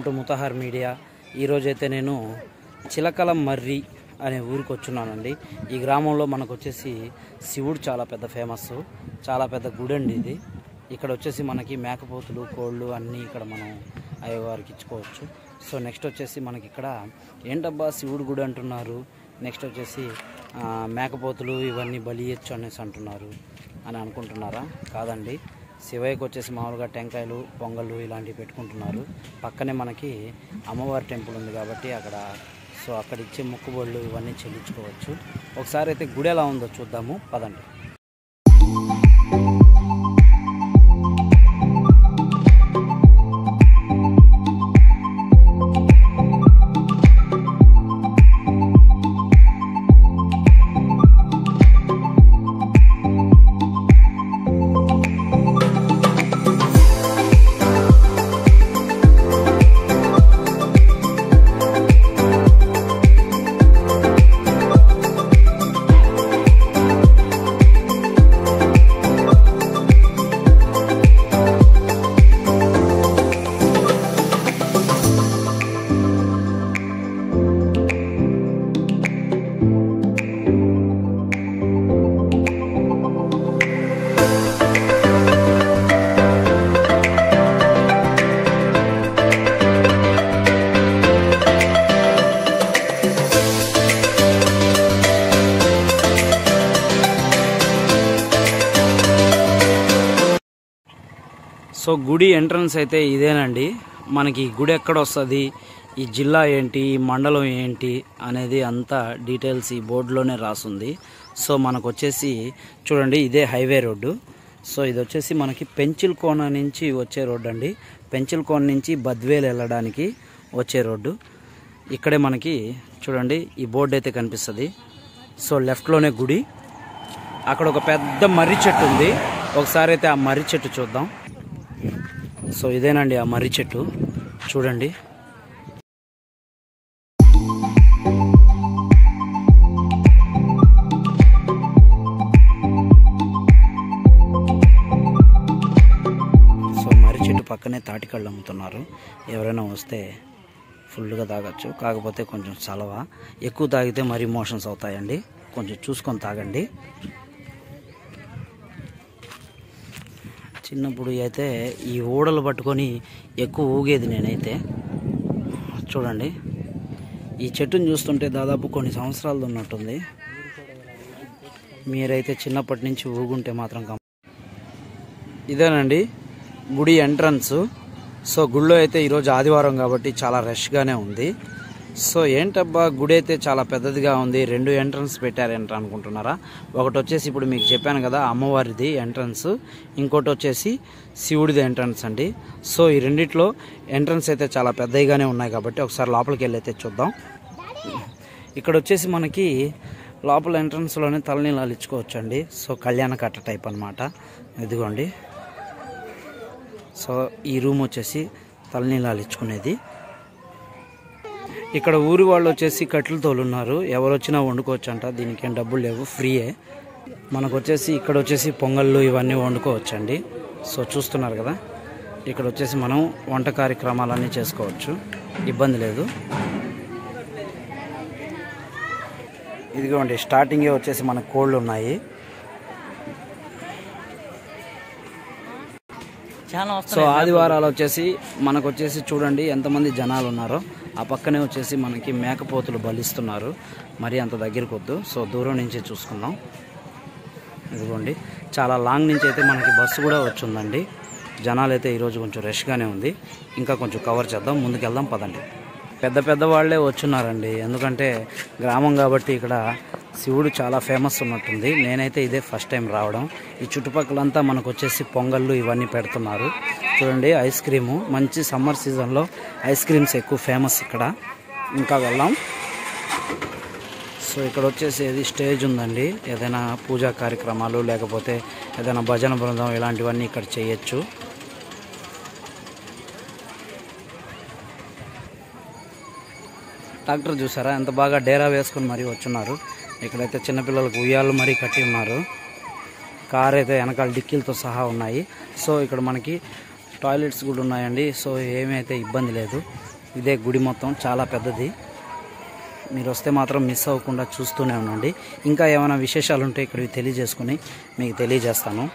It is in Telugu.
To ముతహర్ media. ఈరోజైతే నేను చిలకలం మర్రి అనే ఊరికి వచ్చున్నానండి. ఈ గ్రామంలో మనకు వచ్చేసి శివుడు చాలా పెద్ద ఫేమస్, చాలా పెద్ద గుడి అండి ఇది. ఇక్కడ వచ్చేసి మనకి మేకపోతులు, కోళ్ళు అన్నీ ఇక్కడ మనం అయ్యవారికి ఇచ్చుకోవచ్చు. సో నెక్స్ట్ వచ్చేసి మనకి ఇక్కడ ఏంటబ్బా శివుడు గుడి అంటున్నారు, నెక్స్ట్ వచ్చేసి మేకపోతులు ఇవన్నీ బలి ఇచ్చు అనేసి అంటున్నారు అని అనుకుంటున్నారా? కాదండి, శివయ్యకు వచ్చేసి మామూలుగా టెంకాయలు, పొంగళ్ళు ఇలాంటివి పెట్టుకుంటున్నారు. పక్కనే మనకి అమ్మవారి టెంపుల్ ఉంది కాబట్టి అక్కడ ఇచ్చే మొక్కుబళ్ళు ఇవన్నీ చెల్లించుకోవచ్చు. ఒకసారి అయితే గుడి ఎలా ఉందో చూద్దాము, పదండి. సో గుడి ఎంట్రన్స్ అయితే ఇదేనండి. మనకి గుడి ఎక్కడ వస్తుంది, ఈ జిల్లా ఏంటి, ఈ మండలం ఏంటి అనేది అంతా డీటెయిల్స్ ఈ బోర్డులోనే రాసుంది. సో మనకు వచ్చేసి చూడండి, ఇదే హైవే రోడ్డు. సో ఇది వచ్చేసి మనకి పెంచిల్కోన నుంచి వచ్చే రోడ్డు అండి. పెంచిల్కోన నుంచి బద్వేలు వెళ్ళడానికి వచ్చే రోడ్డు. ఇక్కడే మనకి చూడండి ఈ బోర్డు అయితే కనిపిస్తుంది. సో లెఫ్ట్లోనే గుడి, అక్కడ ఒక పెద్ద మర్రి చెట్టు ఉంది. ఒకసారి అయితే ఆ మర్రి చెట్టు చూద్దాం. సో ఇదేనండి ఆ మర్రి చెట్టు, చూడండి. సో మర్రి చెట్టు పక్కనే తాటికళ్ళు అమ్ముతున్నారు. ఎవరైనా వస్తే ఫుల్గా తాగొచ్చు, కాకపోతే కొంచెం చలవ, ఎక్కువ తాగితే మరీ మోషన్స్ అవుతాయండి, కొంచెం చూసుకొని తాగండి. చిన్నప్పుడు అయితే ఈ ఊడలు పట్టుకొని ఎక్కువ ఊగేది నేనైతే. చూడండి ఈ చెట్టును చూస్తుంటే దాదాపు కొన్ని సంవత్సరాలు ఉన్నట్టుంది. మీరైతే చిన్నప్పటి నుంచి ఊగుంటే మాత్రం ఇదేనండి గుడి ఎంట్రన్స్. సో గుడిలో అయితే ఈరోజు ఆదివారం కాబట్టి చాలా రష్గానే ఉంది. సో ఏంటబ్బా గుడి అయితే చాలా పెద్దదిగా ఉంది, 2 ఎంట్రన్స్ పెట్టారంట అనుకుంటున్నారా? ఒకటి వచ్చేసి ఇప్పుడు మీకు చెప్పాను కదా అమ్మవారిది ఎంట్రన్స్, ఇంకోటి వచ్చేసి శివుడిది ఎంట్రన్స్ అండి. సో ఈ రెండిట్లో ఎంట్రన్స్ అయితే చాలా పెద్దగానే ఉన్నాయి కాబట్టి ఒకసారి లోపలికి వెళ్ళి అయితే చూద్దాం. ఇక్కడ వచ్చేసి మనకి లోపల ఎంట్రన్స్లోనే తలనీలాలు ఇచ్చుకోవచ్చు అండి. సో కళ్యాణ కట్ట టైప్ అనమాట, ఇదిగోండి. సో ఈ రూమ్ వచ్చేసి తలనీలాలు ఇచ్చుకునేది. ఇక్కడ ఊరి వాళ్ళు వచ్చేసి కట్టెలు తోలున్నారు, ఎవరు వచ్చినా వండుకోవచ్చు అంట, దీనికి ఏం డబ్బులు లేవు, ఫ్రీయే. మనకు వచ్చేసి ఇక్కడ వచ్చేసి పొంగళ్ళు ఇవన్నీ వండుకోవచ్చు అండి. సో చూస్తున్నారు కదా, ఇక్కడ వచ్చేసి మనం వంట కార్యక్రమాలన్నీ చేసుకోవచ్చు, ఇబ్బంది లేదు. ఇదిగోండి స్టార్టింగే వచ్చేసి మనకు కోళ్ళు ఉన్నాయి. సో ఆదివారాలు వచ్చేసి మనకు వచ్చేసి చూడండి ఎంతమంది జనాలు ఉన్నారో. ఆ పక్కనే వచ్చేసి మనకి మేకపోతులు బలిస్తున్నారు, మరి అంత దగ్గరకు వద్దు, సో దూరం నుంచి చూసుకుందాం. ఇదిగోండి చాలా లాంగ్ నుంచి అయితే మనకి బస్సు కూడా వచ్చిందండి. జనాలు అయితే ఈరోజు కొంచెం రష్గానే ఉంది, ఇంకా కొంచెం కవర్ చేద్దాం, ముందుకెళ్దాం పదండి. పెద్ద వాళ్ళే వచ్చున్నారండి, ఎందుకంటే గ్రామం కాబట్టి ఇక్కడ శివుడు చాలా ఫేమస్ ఉన్నట్టుంది. నేనైతే ఇదే ఫస్ట్ టైం రావడం. ఈ చుట్టుపక్కలంతా మనకు వచ్చేసి పొంగళ్ళు ఇవన్నీ పెడుతున్నారు. చూడండి ఐస్ క్రీము, మంచి సమ్మర్ సీజన్లో ఐస్ క్రీమ్స్ ఎక్కువ ఫేమస్ ఇక్కడ. ఇంకా వెళ్దాం. సో ఇక్కడ వచ్చేసి ఇది స్టేజ్ ఉందండి, ఏదైనా పూజా కార్యక్రమాలు లేకపోతే ఏదైనా భజన బృందం ఇలాంటివన్నీ ఇక్కడ చేయొచ్చు. ట్రాక్టర్ చూసారా ఎంత బాగా డేరా వేసుకుని మరీ వచ్చున్నారు. ఇక్కడైతే చిన్నపిల్లలకు ఉయ్యాలు మరీ కట్టి ఉన్నారు. కార్ అయితే వెనకాల డిక్కీలతో సహా ఉన్నాయి. సో ఇక్కడ మనకి టాయిలెట్స్ కూడా ఉన్నాయండి. సో ఏమైతే ఇబ్బంది లేదు. ఇదే గుడి మొత్తం చాలా పెద్దది. మీరు వస్తే మాత్రం మిస్ అవ్వకుండా చూస్తూనే ఉండండి. ఇంకా ఏమైనా విశేషాలు ఉంటే ఇక్కడివి తెలియజేసుకుని మీకు తెలియజేస్తాను.